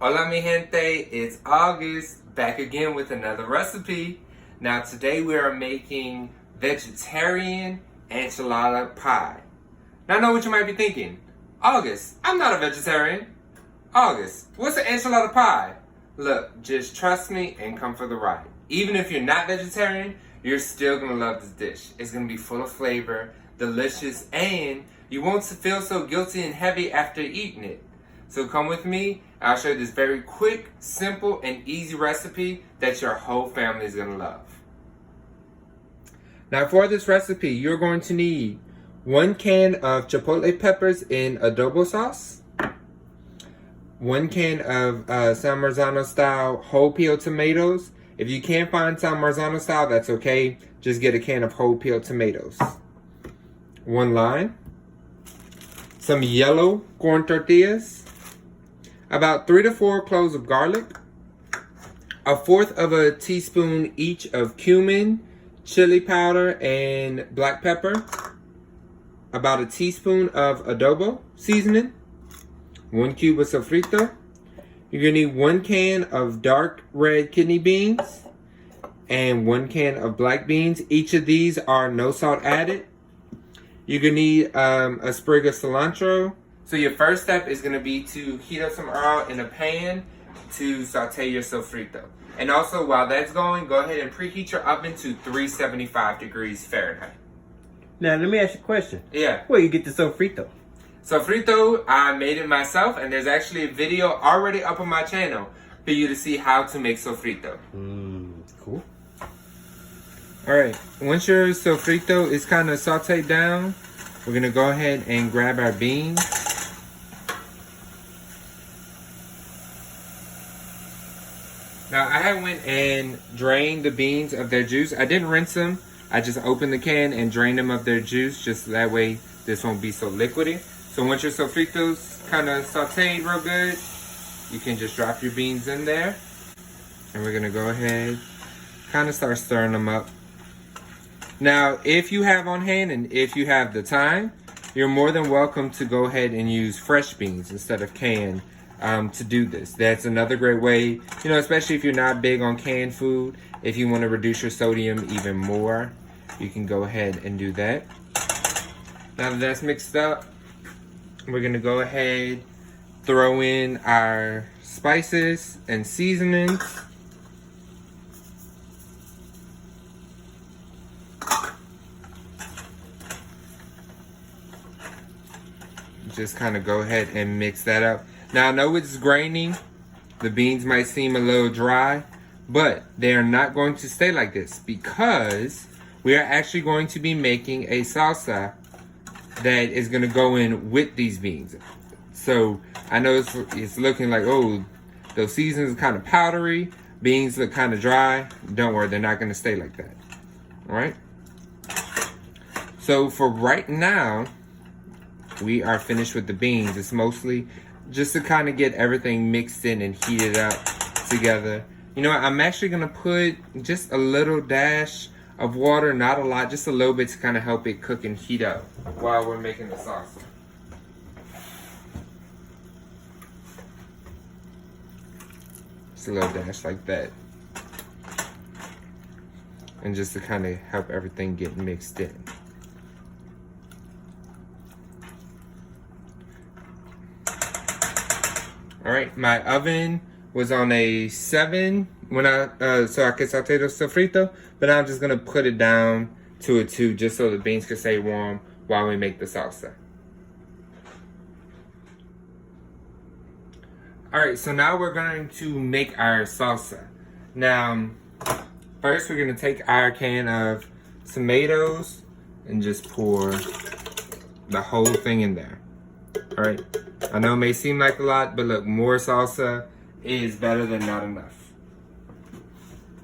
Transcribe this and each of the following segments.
Hola Mi Gente, it's August, back again with another recipe. Now today we are making vegetarian enchilada pie. Now I know what you might be thinking. August, I'm not a vegetarian. August, what's an enchilada pie? Look, just trust me and come for the ride. Even if you're not vegetarian, you're still gonna love this dish. It's gonna be full of flavor, delicious, and you won't feel so guilty and heavy after eating it. So come with me, I'll show you this very quick, simple, and easy recipe that your whole family is gonna love. Now for this recipe, you're going to need 1 can of chipotle peppers in adobo sauce, 1 can of San Marzano style whole peel tomatoes. If you can't find San Marzano style, that's okay. Just get a can of whole peel tomatoes. 1 lime, some yellow corn tortillas, about 3 to 4 cloves of garlic, 1/4 of a teaspoon each of cumin, chili powder, and black pepper, about a teaspoon of adobo seasoning, 1 cube of sofrito. You're gonna need 1 can of dark red kidney beans and 1 can of black beans. Each of these are no salt added. You're gonna need a sprig of cilantro. So your first step is gonna be to heat up some oil in a pan to saute your sofrito. And also while that's going, go ahead and preheat your oven to 375 degrees Fahrenheit. Now let me ask you a question. Yeah. Where you get the sofrito? Sofrito, I made it myself, and there's actually a video already up on my channel for you to see how to make sofrito. Cool. Alright, once your sofrito is kind of sauteed down, we're gonna go ahead and grab our beans. Now I had went and drained the beans of their juice. I didn't rinse them. I just opened the can and drained them of their juice, just that way this won't be so liquidy. So once your sofrito's kind of sauteed real good, you can just drop your beans in there. And we're gonna go ahead, kind of start stirring them up. Now, if you have on hand and if you have the time, you're more than welcome to go ahead and use fresh beans instead of canned to do this. That's another great way, you know, especially if you're not big on canned food. If you want to reduce your sodium even more, you can go ahead and do that. Now that that's mixed up, we're gonna go ahead, throw in our spices and seasonings. Just kind of go ahead and mix that up. Now I know it's grainy, the beans might seem a little dry, but they are not going to stay like this because we are actually going to be making a salsa that is going to go in with these beans. So I know it's looking like, oh, those seasonings are kind of powdery, beans look kind of dry. Don't worry, they're not going to stay like that. All right. So for right now, we are finished with the beans. It's mostly just to kind of get everything mixed in and heated up together. You know what, I'm actually going to put just a little dash of water, not a lot, just a little bit to kind of help it cook and heat up while we're making the salsa. Just a little dash like that. And just to kind of help everything get mixed in. All right, my oven was on a 7 when so I could saute the sofrito, but now I'm just gonna put it down to a 2 just so the beans can stay warm while we make the salsa. All right, so now we're going to make our salsa. Now, first we're gonna take our can of tomatoes and just pour the whole thing in there. All right, I know it may seem like a lot, but look, more salsa is better than not enough.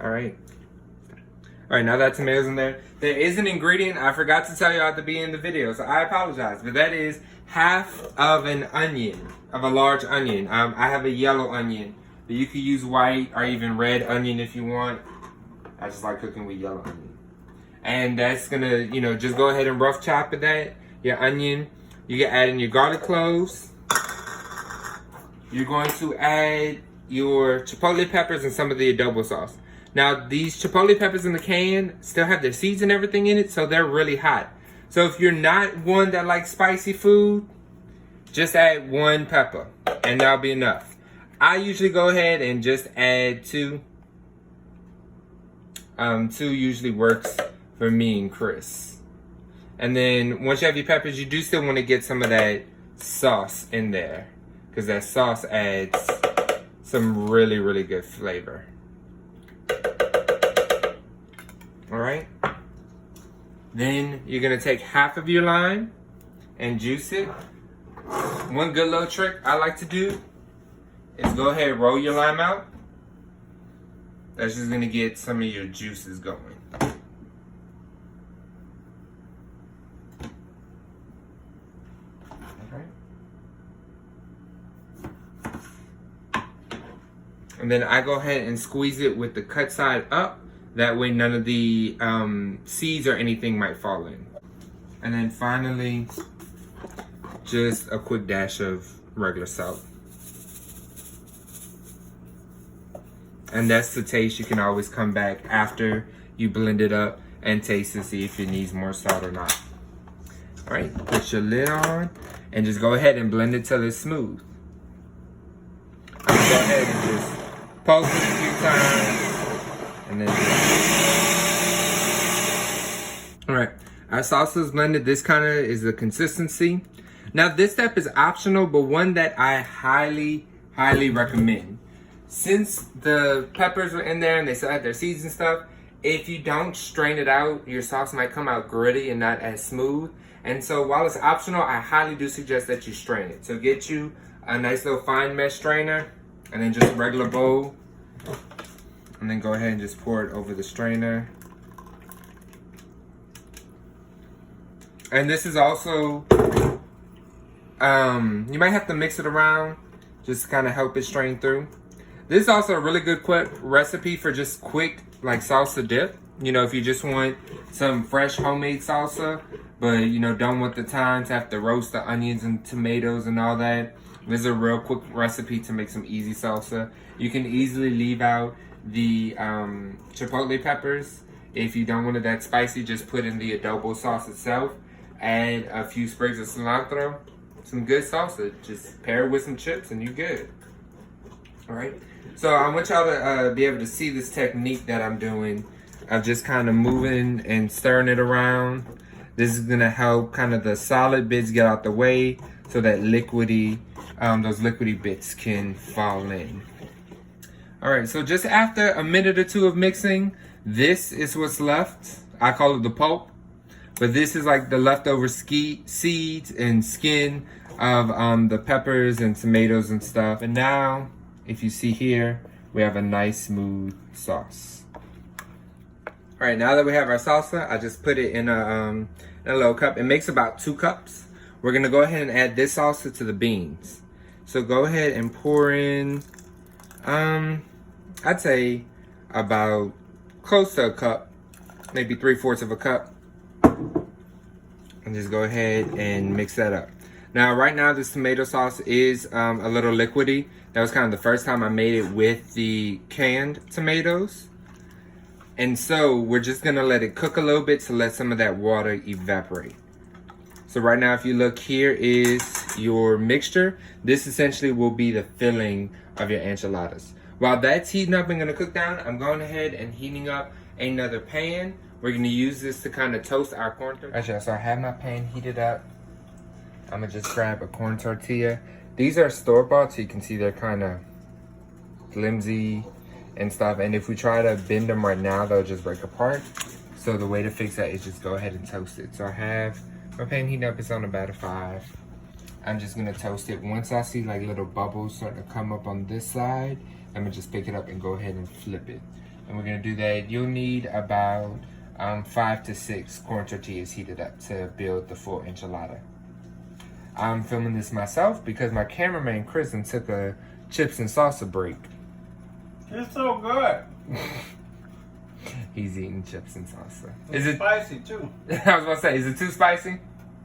All right, now that tomatoes in there, there is an ingredient I forgot to tell you at the beginning of the video, so I apologize, but that is half of an onion, of a large onion. I have a yellow onion, but you could use white or even red onion if you want. I just like cooking with yellow onion. And that's gonna, you know, just go ahead and rough chop that, your onion. You can add in your garlic cloves. you're going to add your chipotle peppers and some of the adobo sauce. Now, these chipotle peppers in the can still have their seeds and everything in it, so they're really hot. So if you're not one that likes spicy food, just add 1 pepper, and that'll be enough. I usually go ahead and just add 2. 2 usually works for me and Chris. And then once you have your peppers, you do still want to get some of that sauce in there, because that sauce adds some really, really good flavor. All right. Then you're gonna take half of your lime and juice it. One good little trick I like to do is go ahead and roll your lime out. That's just gonna get some of your juices going. And then I go ahead and squeeze it with the cut side up. That way none of the seeds or anything might fall in. And then finally, just a quick dash of regular salt. And that's the taste. You can always come back after you blend it up and taste to see if it needs more salt or not. All right, put your lid on and just go ahead and blend it till it's smooth. I'm gonna go ahead and just pulse it a few times and then all right, our salsa is blended. This kind of is the consistency. Now this step is optional, but one that I highly recommend. Since the peppers were in there and they still had their seeds and stuff, if you don't strain it out, your sauce might come out gritty and not as smooth. And so while it's optional, I highly do suggest that you strain it. So get you a nice little fine mesh strainer and then just a regular bowl. And then go ahead and just pour it over the strainer. And this is also, you might have to mix it around just to kind of help it strain through. This is also a really good quick recipe for just quick like salsa dip. You know, if you just want some fresh homemade salsa, but you know, don't want the time to have to roast the onions and tomatoes and all that. This is a real quick recipe to make some easy salsa. You can easily leave out the chipotle peppers. If you don't want it that spicy, just put in the adobo sauce itself. Add a few sprigs of cilantro. Some good salsa. Just pair it with some chips and you're good. All right. So I want y'all to be able to see this technique that I'm doing of just kind of moving and stirring it around. This is gonna help kind of the solid bits get out the way so that liquidy, those liquidy bits can fall in. All right, so just after a minute or two of mixing, this is what's left. I call it the pulp, but this is like the leftover seeds and skin of the peppers and tomatoes and stuff. And now, if you see here, we have a nice smooth sauce. All right, now that we have our salsa, I just put it in a little cup. It makes about 2 cups. We're gonna go ahead and add this salsa to the beans. So go ahead and pour in, I'd say about close to a cup, maybe 3/4 of a cup. And just go ahead and mix that up. Now, right now, this tomato sauce is a little liquidy. That was kind of the first time I made it with the canned tomatoes. And so we're just gonna let it cook a little bit to let some of that water evaporate. So right now, if you look, here is your mixture. This essentially will be the filling of your enchiladas. While that's heating up and gonna cook down, I'm going ahead and heating up another pan. We're gonna use this to kind of toast our corn tortilla. Actually, so I have my pan heated up. I'm gonna just grab a corn tortilla. These are store-bought, so you can see they're kind of flimsy and stuff. And if we try to bend them right now, they'll just break apart. So the way to fix that is just go ahead and toast it. So I have my pan heating up, it's on about a 5. I'm just gonna toast it. Once I see like little bubbles starting to come up on this side, I'm gonna just pick it up and go ahead and flip it. And we're gonna do that. You'll need about 5 to 6 corn tortillas heated up to build the full enchilada. I'm filming this myself because my cameraman Kristen took a chips and salsa break. It's so good. He's eating chips and salsa. It's spicy too. I was gonna say, is it too spicy?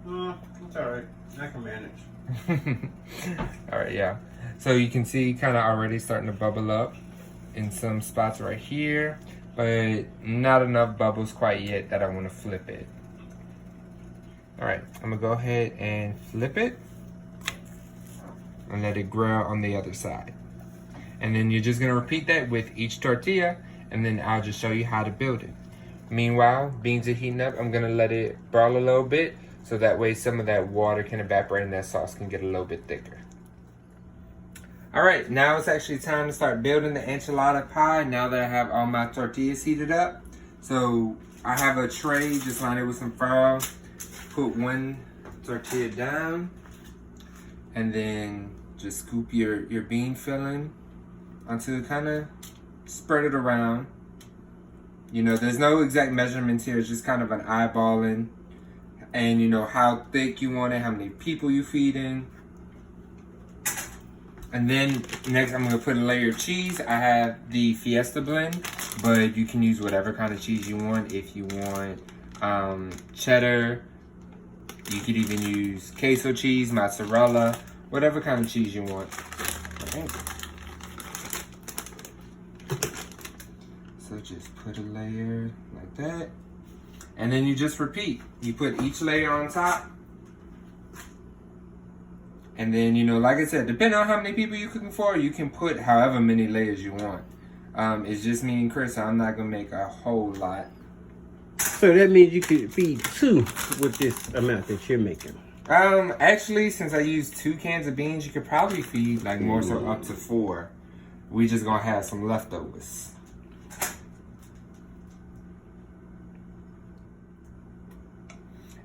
It's alright. I can manage. All right, yeah. So you can see kind of already starting to bubble up in some spots right here, but not enough bubbles quite yet that I want to flip it. All right, I'm gonna go ahead and flip it and let it grill on the other side. And then you're just gonna repeat that with each tortilla, and then I'll just show you how to build it. Meanwhile, beans are heating up. I'm gonna let it broil a little bit, so that way some of that water can evaporate and that sauce can get a little bit thicker. All right, now it's actually time to start building the enchilada pie now that I have all my tortillas heated up. So I have a tray, just line it with some flour. Put one tortilla down, and then just scoop your bean filling onto it, kind of spread it around. You know, there's no exact measurements here, it's just kind of an eyeballing. And you know how thick you want it, how many people you feeding. And then next I'm gonna put a layer of cheese. I have the Fiesta blend, but you can use whatever kind of cheese you want. If you want cheddar, you could even use queso cheese, mozzarella, whatever kind of cheese you want. All right. So just put a layer like that. And then you just repeat. You put each layer on top. And then, you know, like I said, depending on how many people you're cooking for, you can put however many layers you want. It's just me and Chris, so I'm not gonna make a whole lot. So that means you could feed 2 with this amount that you're making. Actually, since I use 2 cans of beans, you could probably feed like more so up to 4. We just gonna have some leftovers.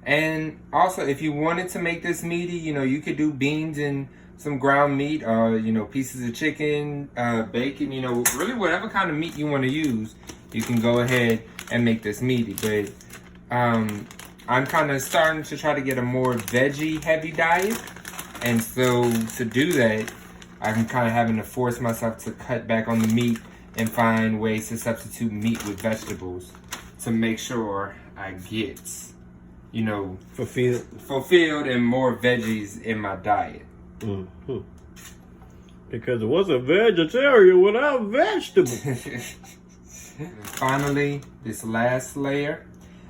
And also, if you wanted to make this meaty, you know, you could do beans and some ground meat, or you know, pieces of chicken, bacon, you know, really whatever kind of meat you want to use, you can go ahead and make this meaty. But I'm kind of starting to try to get a more veggie heavy diet, and so to do that, I'm kind of having to force myself to cut back on the meat and find ways to substitute meat with vegetables to make sure I get, you know, fulfilled and more veggies in my diet. Mm-hmm. Because it was a vegetarian without vegetables. Finally, this last layer.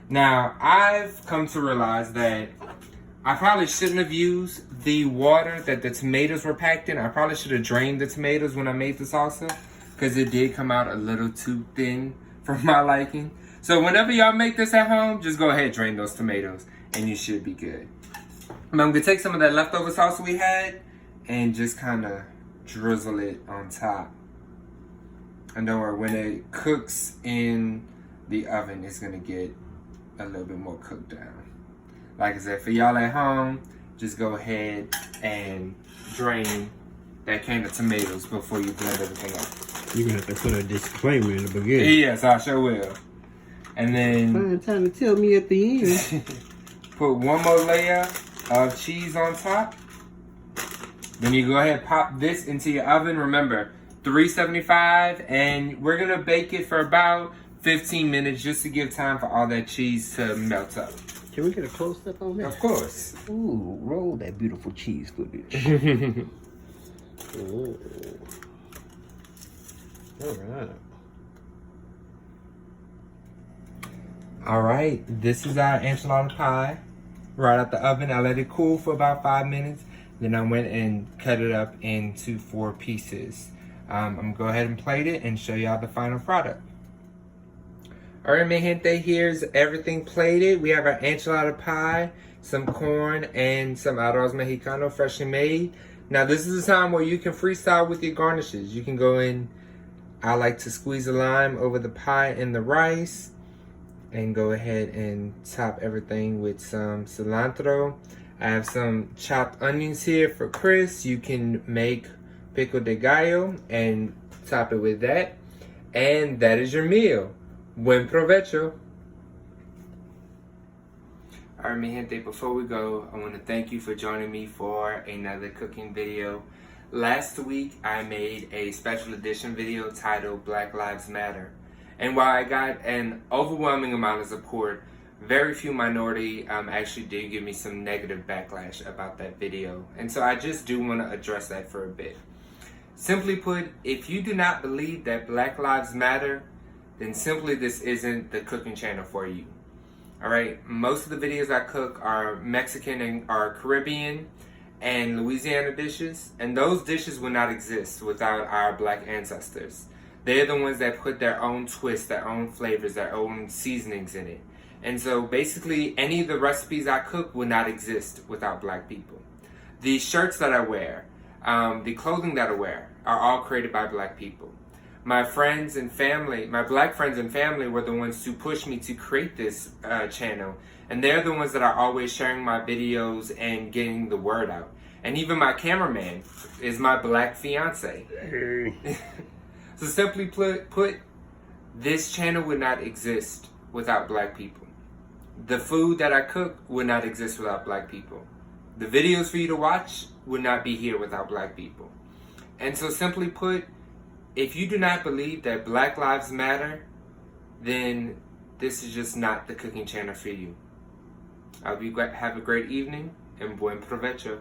Now, I've come to realize that I probably shouldn't have used the water that the tomatoes were packed in. I probably should have drained the tomatoes when I made the salsa, because it did come out a little too thin for my liking. So whenever y'all make this at home, just go ahead, drain those tomatoes, and you should be good. I'm gonna take some of that leftover salsa we had and just kind of drizzle it on top. And don't worry, when it cooks in the oven, it's gonna get a little bit more cooked down. Like I said, for y'all at home, just go ahead and drain that can of tomatoes before you blend everything up. You're gonna have to put a disclaimer in the beginning. Yes, I sure will. And then Find time to tell me at the end. put one more layer of cheese on top. Then you go ahead and pop this into your oven. Remember, 375, and we're gonna bake it for about 15 minutes just to give time for all that cheese to melt up. Can we get a close up on that? Of course. Ooh, roll that beautiful cheese footage. Ooh. All right. All right, this is our enchilada pie. Right out the oven, I let it cool for about 5 minutes. Then I went and cut it up into 4 pieces. I'm gonna go ahead and plate it and show y'all the final product. All right, mi gente, here's everything plated. We have our enchilada pie, some corn, and some arroz mexicano freshly made. Now, this is the time where you can freestyle with your garnishes. You can go in, I like to squeeze a lime over the pie and the rice, and go ahead and top everything with some cilantro. I have some chopped onions here for Chris. You can make pico de gallo and top it with that. And that is your meal. Buen Provecho. Alright, mi gente, before we go, I want to thank you for joining me for another cooking video. Last week, I made a special edition video titled Black Lives Matter. And while I got an overwhelming amount of support, very few minority actually did give me some negative backlash about that video. And so I just do want to address that for a bit. Simply put, if you do not believe that Black Lives Matter, then simply this isn't the cooking channel for you. Alright, most of the videos I cook are Mexican and are Caribbean and Louisiana dishes, and those dishes would not exist without our black ancestors. They're the ones that put their own twists, their own flavors, their own seasonings in it. And so basically any of the recipes I cook would not exist without black people. The shirts that I wear, the clothing that I wear are all created by black people. My friends and family, my black friends and family were the ones who pushed me to create this channel. And they're the ones that are always sharing my videos and getting the word out. And even my cameraman is my black fiance. So simply put, this channel would not exist without black people. The food that I cook would not exist without black people. The videos for you to watch would not be here without black people. And so simply put, if you do not believe that Black Lives Matter, then this is just not the cooking channel for you. Have a great evening and Buen Provecho.